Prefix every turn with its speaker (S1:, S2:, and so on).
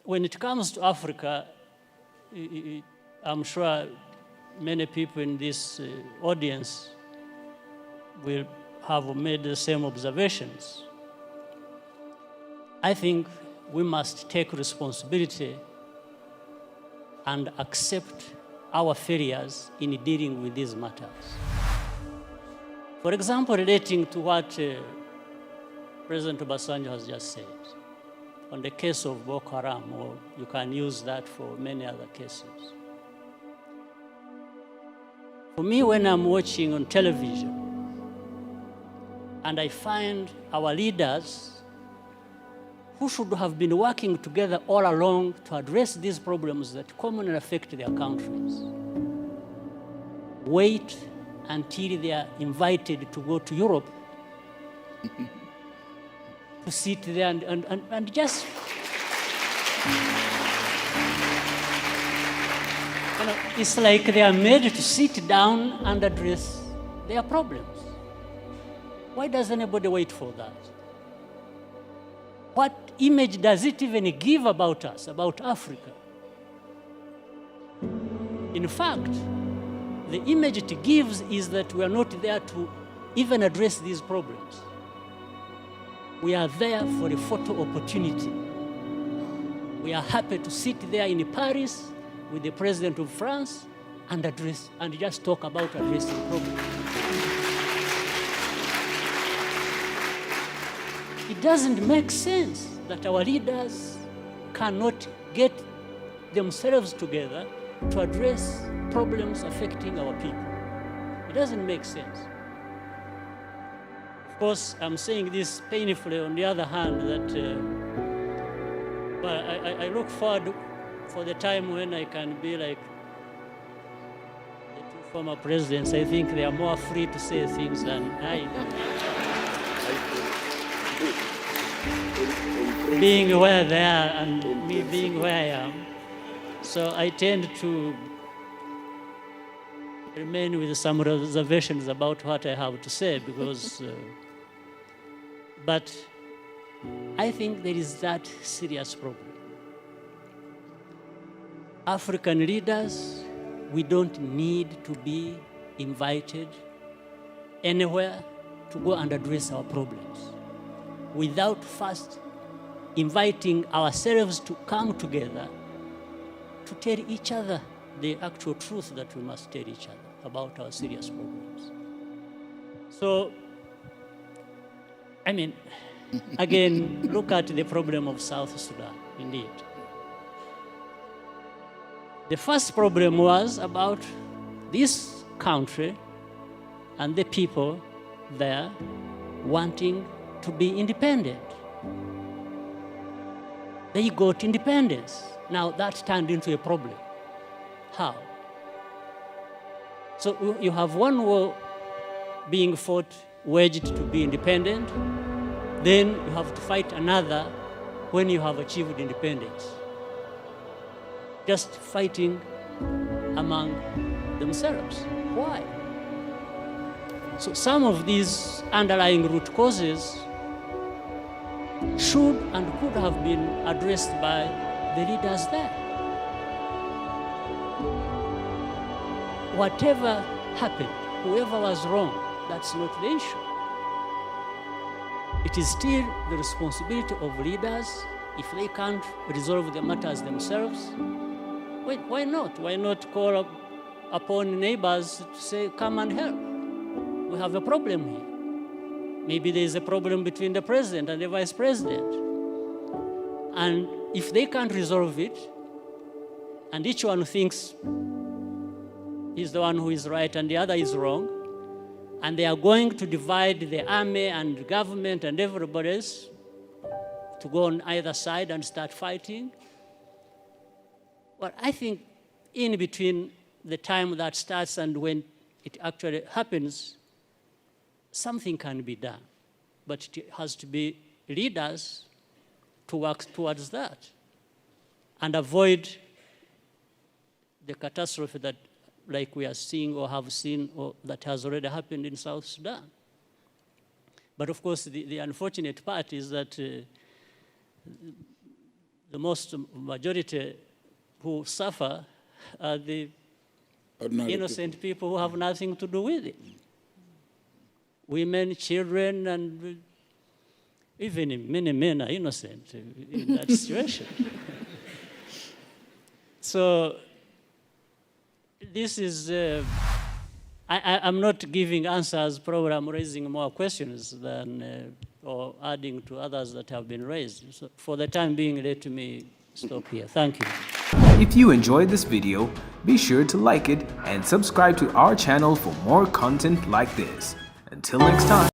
S1: when it comes to Africa, I'm sure many people in this audience will have made the same observations. I think we must take responsibility and accept our failures in dealing with these matters. For example, relating to what President Obasanjo has just said, on the case of Boko Haram, or you can use that for many other cases. For me, when I'm watching on television, and I find our leaders who should have been working together all along to address these problems that commonly affect their countries, wait until they are invited to go to Europe to sit there and just, it's like they are made to sit down and address their problems. Why does anybody wait for that? What image does it even give about us, about Africa? In fact, the image it gives is that we are not there to even address these problems. We are there for a photo opportunity. We are happy to sit there in Paris with the President of France and address, and just talk about addressing problems. It doesn't make sense that our leaders cannot get themselves together to address problems affecting our people. It doesn't make sense. Of course, I'm saying this painfully on the other hand that but I look forward for the time when I can be like the two former presidents. I think they are more free to say things than I do. Being where they are and me being where I am. So I tend to remain with some reservations about what I have to say because, but I think there is that serious problem. African leaders, we don't need to be invited anywhere to go and address our problems without first inviting ourselves to come together to tell each other the actual truth that we must tell each other about our serious problems. So, I mean, again, look at the problem of South Sudan, indeed. The first problem was about this country and the people there wanting to be independent. They got independence. Now that turned into a problem. How? So you have one war being fought, waged to be independent, then you have to fight another when you have achieved independence. Just fighting among themselves. Why? So some of these underlying root causes should and could have been addressed by the leaders there. Whatever happened, whoever was wrong, that's not the issue. It is still the responsibility of leaders. If they can't resolve the matters themselves, why not? Why not call upon neighbors to say, come and help? We have a problem here. Maybe there is a problem between the president and the vice president. And if they can't resolve it, and each one thinks he's the one who is right and the other is wrong, and they are going to divide the army and government and everybody else to go on either side and start fighting. Well, I think in between the time that starts and when it actually happens, something can be done. But it has to be leaders to work towards that and avoid the catastrophe that, like we are seeing or have seen or that has already happened in South Sudan. But of course, the unfortunate part is that the most majority who suffer are the
S2: Ordinary
S1: innocent people who have nothing to do with it. Women, children, and even many men are innocent in that situation. So this is, I'm not giving answers, probably I'm raising more questions than, or adding to others that have been raised. So for the time being, let me stop here. Thank you.
S3: If you enjoyed this video, be sure to like it and subscribe to our channel for more content like this. Until next time.